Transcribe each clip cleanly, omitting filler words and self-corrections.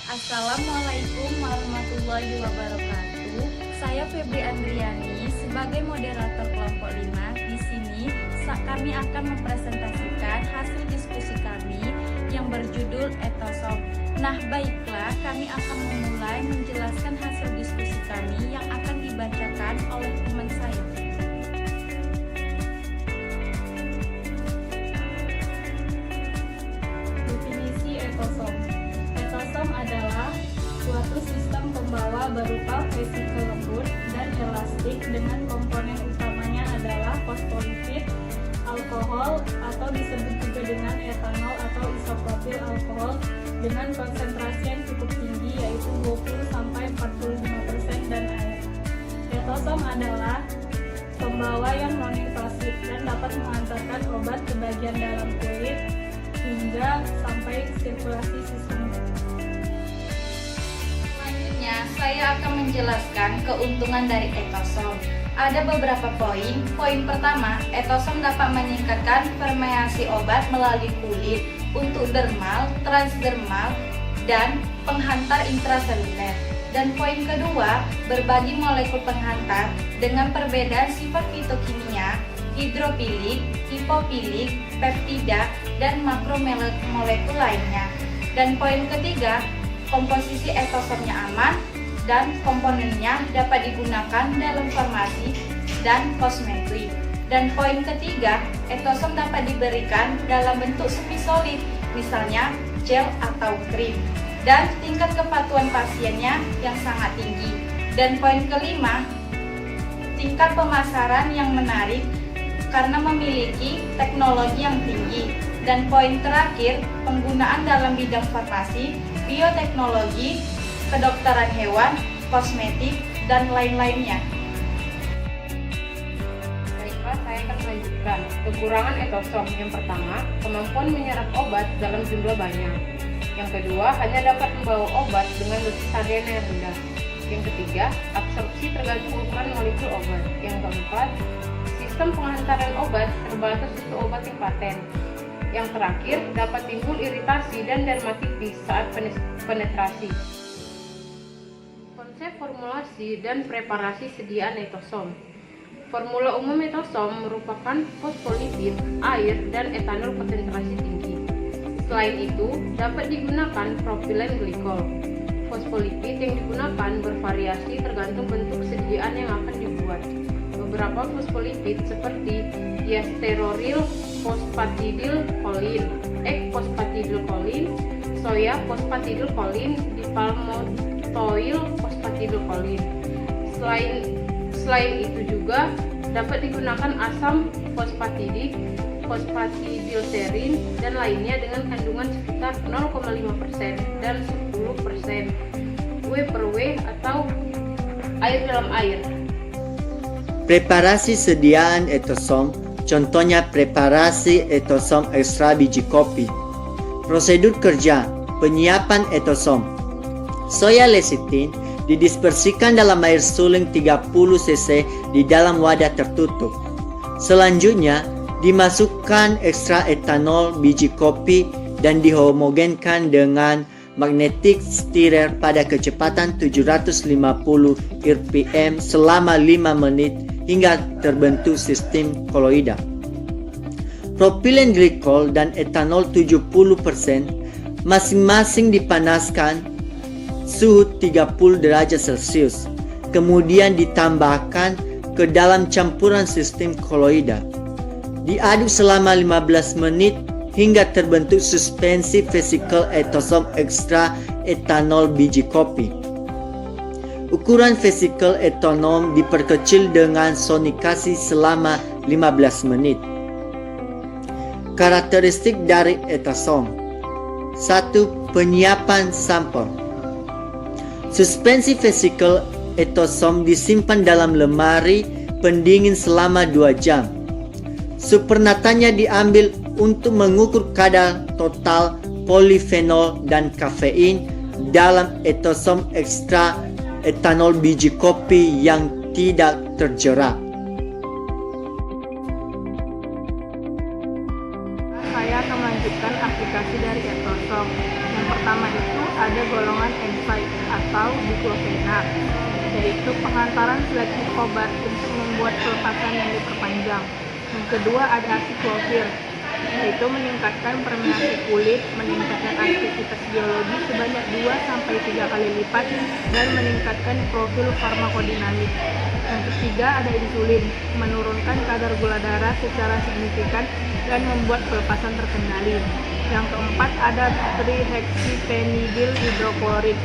Assalamualaikum warahmatullahi wabarakatuh. Saya Febri Andriani sebagai moderator kelompok 5. Di sini kami akan mempresentasikan hasil diskusi kami yang berjudul Etosom. Nah, baiklah, kami akan memulai menjelaskan hasil diskusi kami yang akan dibacakan oleh teman saya. Definisi Etosom. Etosom adalah suatu sistem pembawa berupa vesikel lembut dan elastik dengan komponen utamanya adalah fosfolipid, alkohol atau disebut juga dengan etanol atau isopropil alkohol dengan konsentrasi yang cukup tinggi yaitu 20-45% dan air. Etosom adalah pembawa yang non-invasif dan dapat mengantarkan obat ke bagian dalam kulit hingga sampai sirkulasi sistem. Selanjutnya, saya akan menjelaskan keuntungan dari Etosom. Ada beberapa poin. Poin pertama, Etosom dapat meningkatkan permeasi obat melalui kulit untuk dermal, transdermal, dan penghantar intraseluler. Dan poin kedua, berbagi molekul penghantar dengan perbedaan sifat fitokimia, hidrofilik, hipofilik, peptida, dan makromolekul lainnya. Dan poin ketiga, komposisi etosomnya aman dan komponennya dapat digunakan dalam farmasi dan kosmetik. Dan poin ketiga, etosom dapat diberikan dalam bentuk semi solid, misalnya gel atau krim. Dan tingkat kepatuhan pasiennya yang sangat tinggi. Dan poin kelima, tingkat pemasaran yang menarik karena memiliki teknologi yang tinggi. Dan poin terakhir, penggunaan dalam bidang farmasi, bioteknologi, kedokteran hewan, kosmetik, dan lain-lainnya. Baiklah, saya akan melanjutkan. Kekurangan etosom. Yang pertama, kemampuan menyerap obat dalam jumlah banyak. Yang kedua, hanya dapat membawa obat dengan dosis harian yang rendah. Yang ketiga, absorpsi tergantung ukuran molekul obat. Yang keempat, sistem penghantaran obat terbatas untuk obat yang paten. Yang terakhir, dapat timbul iritasi dan dermatitis saat penetrasi. Konsep formulasi dan preparasi sediaan etosom. Formula umum etosom merupakan fosfolipid, air, dan etanol konsentrasi tinggi. Selain itu, dapat digunakan propilen glikol. Fosfolipid yang digunakan bervariasi tergantung bentuk sediaan yang akan dibuat. Beberapa fosfolipid seperti diasteroril fosfatidilkolin, ek-fosfatidilkolin, soya fosfatidilkolin, dipalmotoil fosfatidilkolin. Selain itu juga dapat digunakan asam fosfatidik, fosfatidilserin, dan lainnya dengan kandungan sekitar 0,5% dan 10% W/W atau air dalam air. Preparasi sediaan etosom, contohnya preparasi etosom ekstra biji kopi. Prosedur kerja, penyiapan etosom. Soya lecithin didispersikan dalam air suling 30 cc di dalam wadah tertutup. Selanjutnya, dimasukkan ekstra etanol biji kopi dan dihomogenkan dengan magnetic stirrer pada kecepatan 750 rpm selama 5 menit hingga terbentuk sistem koloida. Propilen glikol dan etanol 70% masing-masing dipanaskan suhu 30 derajat Celcius, kemudian ditambahkan ke dalam campuran sistem koloida. Diaduk selama 15 menit hingga terbentuk suspensi vesikel etosom ekstra etanol biji kopi. Ukuran vesikel etonom diperkecil dengan sonikasi selama 15 menit. Karakteristik dari etosom. 1. Penyiapan sampel. Suspensi vesikel etosom disimpan dalam lemari pendingin selama 2 jam. Supernatanya diambil untuk mengukur kadar total polifenol dan kafein dalam etosom ekstra etanol biji kopi yang tidak terjerat. Saya akan melanjutkan aplikasi dari etosom. Yang pertama itu ada golongan enzyme atau diklofenak, yaitu pengantaran selektif obat untuk membuat pelepasan yang diperpanjang. Yang kedua ada asiklovir, yaitu meningkatkan permeasi kulit, meningkatkan aktivitas biologi sebanyak 2-3 kali lipat, dan meningkatkan profil farmakodinamik. Yang ketiga ada insulin, menurunkan kadar gula darah secara signifikan dan membuat pelepasan terkendali. Yang keempat ada trihexyphenidyl hidroklorid,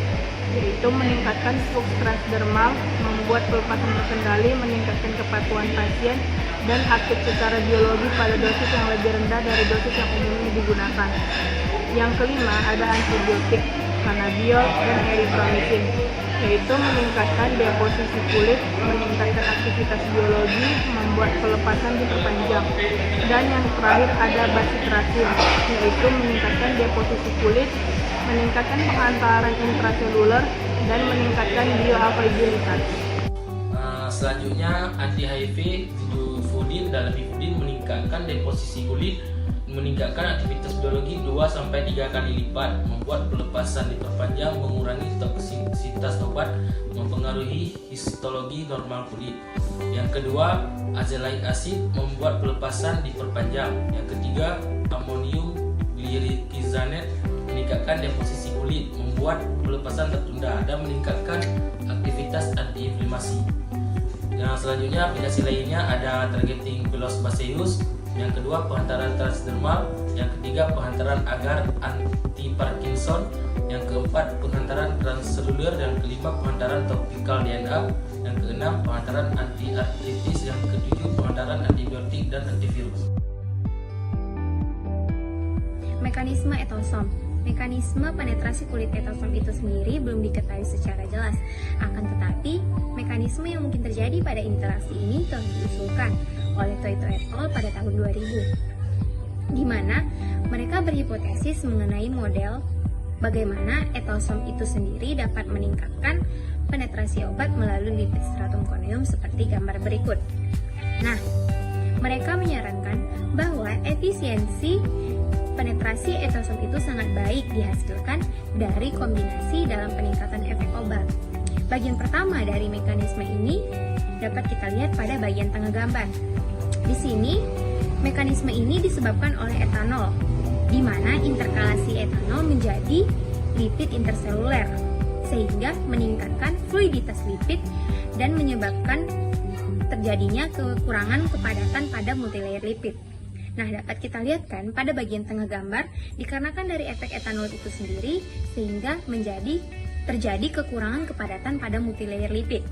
yaitu meningkatkan flux transdermal, membuat pelepasan terkendali, meningkatkan kepatuhan pasien, dan aktif secara biologi pada dosis yang lebih rendah dari dosis yang umumnya digunakan. Yang kelima ada antibiotik, cannabiol, dan erythromycin, yaitu meningkatkan deposisi kulit, meningkatkan aktivitas biologi, membuat pelepasan diperpanjang. Dan yang terakhir ada bacitracin, yaitu meningkatkan deposisi kulit, meningkatkan pengantaran intraseluler, dan meningkatkan bioavailabilitas. Selanjutnya anti-HIV zidofudin dalam ifudin meningkatkan deposisi kulit, meningkatkan aktivitas biologi 2-3 kali lipat, membuat pelepasan diperpanjang, mengurangi toksisitas obat, mempengaruhi histologi normal kulit. Yang kedua, azelaic acid membuat pelepasan diperpanjang. Yang ketiga, amonium glirikizanate meningkatkan deposisi kulit, membuat pelepasan tertunda, dan meningkatkan aktivitas antiinflamasi. Yang selanjutnya aplikasi lainnya ada targeting velos baseus, yang kedua pengantaran transdermal, yang ketiga pengantaran agar anti Parkinson, yang keempat pengantaran transseluler, yang kelima pengantaran topikal DNA, yang keenam pengantaran anti artritis, yang ketujuh pengantaran antibiotik dan antivirus. Mekanisme etosom. Mekanisme penetrasi kulit etosom itu sendiri belum diketahui secara jelas. Akan tetapi, mekanisme yang mungkin terjadi pada interaksi ini telah diusulkan oleh Toito et al. Pada tahun 2000, di mana mereka berhipotesis mengenai model bagaimana etosom itu sendiri dapat meningkatkan penetrasi obat melalui lipid stratum corneum seperti gambar berikut. Nah, mereka menyarankan bahwa efisiensi penetrasi etosom itu sangat baik dihasilkan dari kombinasi dalam peningkatan efek obat. Bagian pertama dari mekanisme ini dapat kita lihat pada bagian tengah gambar. Di sini, mekanisme ini disebabkan oleh etanol, di mana interkalasi etanol menjadi lipid interseluler, sehingga meningkatkan fluiditas lipid dan menyebabkan terjadinya kekurangan kepadatan pada multilayer lipid. Nah, dapat kita lihat kan pada bagian tengah gambar, dikarenakan dari efek etanol itu sendiri, sehingga terjadi kekurangan kepadatan pada multilayer lipid.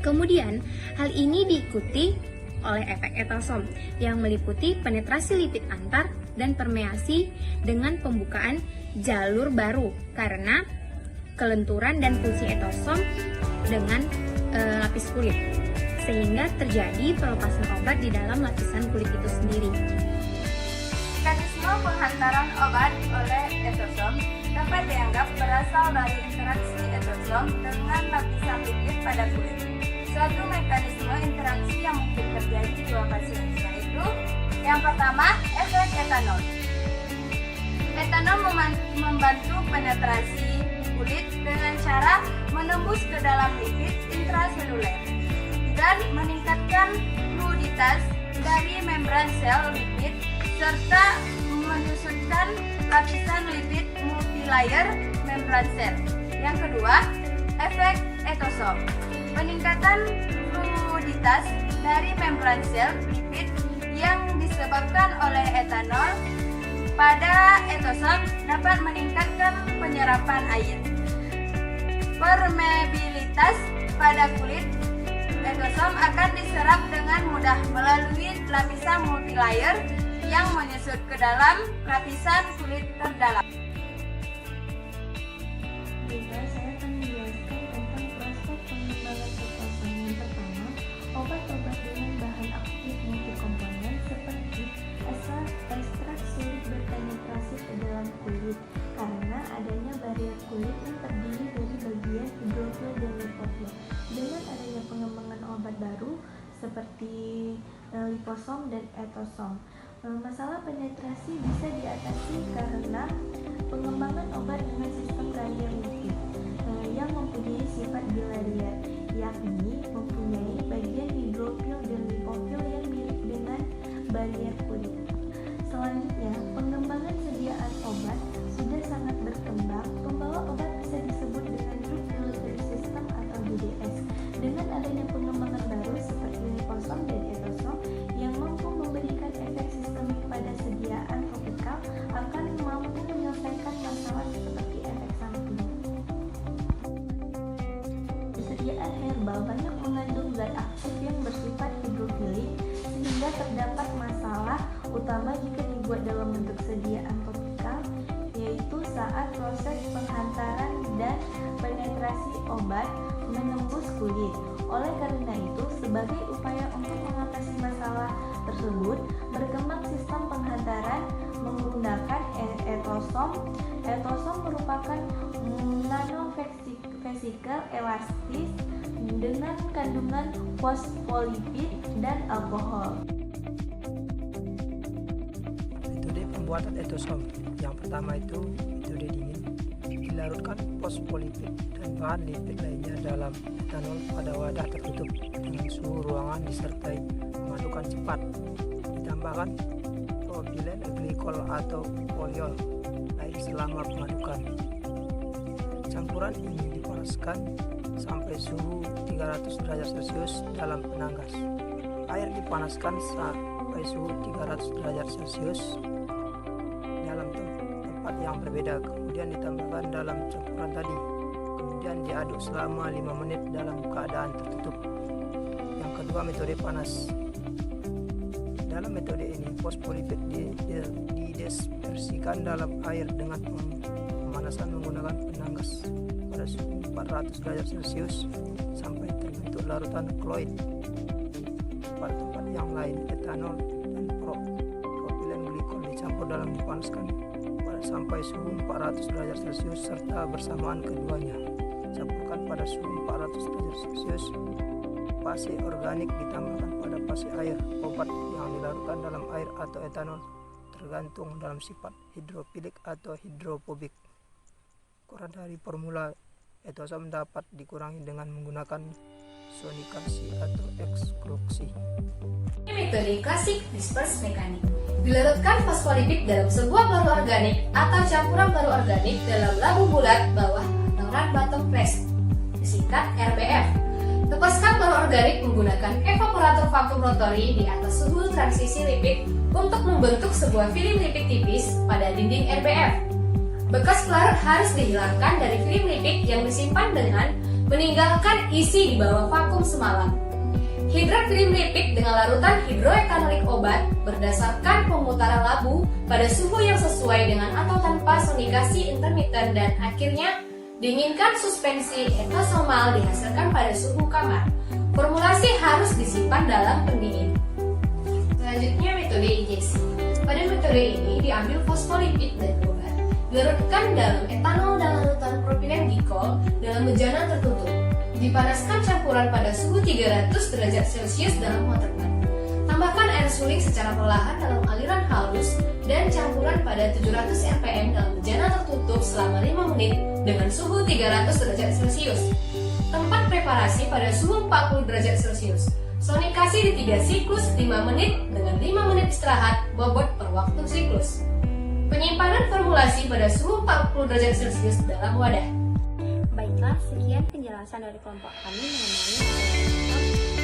Kemudian, hal ini diikuti oleh efek etosom yang meliputi penetrasi lipid antar dan permeasi dengan pembukaan jalur baru karena kelenturan dan fungsi etosom dengan lapis kulit, sehingga terjadi pelepasan obat di dalam lapisan kulit itu sendiri. Mekanisme penghantaran obat oleh etosom dapat dianggap berasal dari interaksi etosom dengan lapisan lipid pada kulit. Suatu mekanisme interaksi yang mungkin terjadi di lokasi yaitu yang pertama, efek etanol. Etanol membantu penetrasi kulit dengan cara menembus ke dalam lipid intraseluler dan meningkatkan fluiditas dari membran sel lipid serta menyusutkan lapisan lipid multilayer membran sel. Yang kedua, efek etosom. Peningkatan fluiditas dari membran sel lipid yang disebabkan oleh etanol pada etosom dapat meningkatkan penyerapan air. Permeabilitas pada kulit etosom akan diserap dengan mudah melalui lapisan multilayer yang menyusut ke dalam lapisan kulit terdalam. Juga saya akan menjelaskan tentang proses pengembangan etosom. Yang pertama, obat-obat dengan bahan aktif multikomponen seperti ekstrak sulit berpenetrasi ke dalam kulit karena adanya barier kulit yang terdiri dari bagian hidrofil dan lipofil. Dengan adanya pengembangan obat baru seperti liposom dan etosom, masalah penetrasi bisa diatasi karena pengembangan obat dengan sistem radial berkembang, pembawa obat bisa disebut dengan Drug Delivery System atau DDS. Dengan adanya pengembangan baru seperti liposom dan etosom yang mampu memberikan efek sistemik pada sediaan topikal akan mampu menyelesaikan masalah seperti efek samping. Sediaan herbal banyak mengandung zat aktif yang bersifat hidrofilik sehingga terdapat masalah utama jika dibuat dalam bentuk sediaan topikal, yaitu saat proses penghantaran dan penetrasi obat menembus kulit. Oleh karena itu, sebagai upaya untuk mengatasi masalah tersebut, berkembang sistem penghantaran menggunakan etosom. Etosom merupakan nanovesikel elastis dengan kandungan fosfolipid dan alkohol. Metode pembuatan etosom yang pertama itu metode dingin, dilarutkan fosfolipid dan bahan lipid lainnya dalam etanol pada wadah tertutup dengan suhu ruangan disertai pemadukan cepat, ditambahkan propylen glikol atau poliol lain selama pemadukan. Campuran ini dipanaskan sampai suhu 300 derajat Celcius dalam penanggas. Air dipanaskan sampai suhu 300 derajat Celcius dalam tempat yang berbeda, kemudian ditambahkan dalam campuran tadi, kemudian diaduk selama 5 menit dalam keadaan tertutup. Yang kedua, metode panas. Dalam metode ini fosfolipid didispersikan dalam air dengan pemanasan menggunakan penanggas pada suhu 400 derajat Celcius sampai terbentuk larutan kloid. Pada tempat yang lain, etanol dan propylen glikol dicampur dalam dipanaskan sampai suhu 400 derajat Celcius serta bersamaan keduanya. Campurkan pada suhu 400 derajat Celcius. Fase organik ditambahkan pada fase air. Obat yang dilarutkan dalam air atau etanol tergantung dalam sifat hidrofilik atau hidrofobik. Ukuran dari formula etosom dapat dikurangi dengan menggunakan sonikasi atau eksklusi. Metode klasik disperse mekanik. Dilarutkan fosfolipid dalam sebuah baru organik atau campuran baru organik dalam labu bulat bawah atau run bottom press, disingkat RBF. Lepaskan baru organik menggunakan evaporator vakum rotori di atas suhu transisi lipid untuk membentuk sebuah film lipid tipis pada dinding RBF. Bekas pelarut harus dihilangkan dari film lipid yang disimpan dengan meninggalkan isi di bawah vakum semalam. Hidrat film lipid dengan larutan hidroetanolik obat berdasarkan pemutaran labu pada suhu yang sesuai dengan atau tanpa sonikasi intermiten dan akhirnya dinginkan suspensi etosomal dihasilkan pada suhu kamar. Formulasi harus disimpan dalam pendingin. Selanjutnya metode injeksi. Pada metode ini diambil fosfolipid dan obat, dilarutkan dalam etanol dan larutan propylen glikol dalam bejana tertutup. Dipanaskan campuran pada suhu 300 derajat Celcius dalam waterpan. Tambahkan air suling secara perlahan dalam aliran halus dan campuran pada 700 rpm dalam bejana tertutup selama 5 menit dengan suhu 300 derajat Celcius. Tempat preparasi pada suhu 40 derajat Celcius. Sonikasi di 3 siklus 5 menit dengan 5 menit istirahat bobot per waktu siklus. Penyimpanan formulasi pada suhu 40 derajat Celcius dalam wadah. Baiklah, sekian penjelasan dari kelompok kami mengenai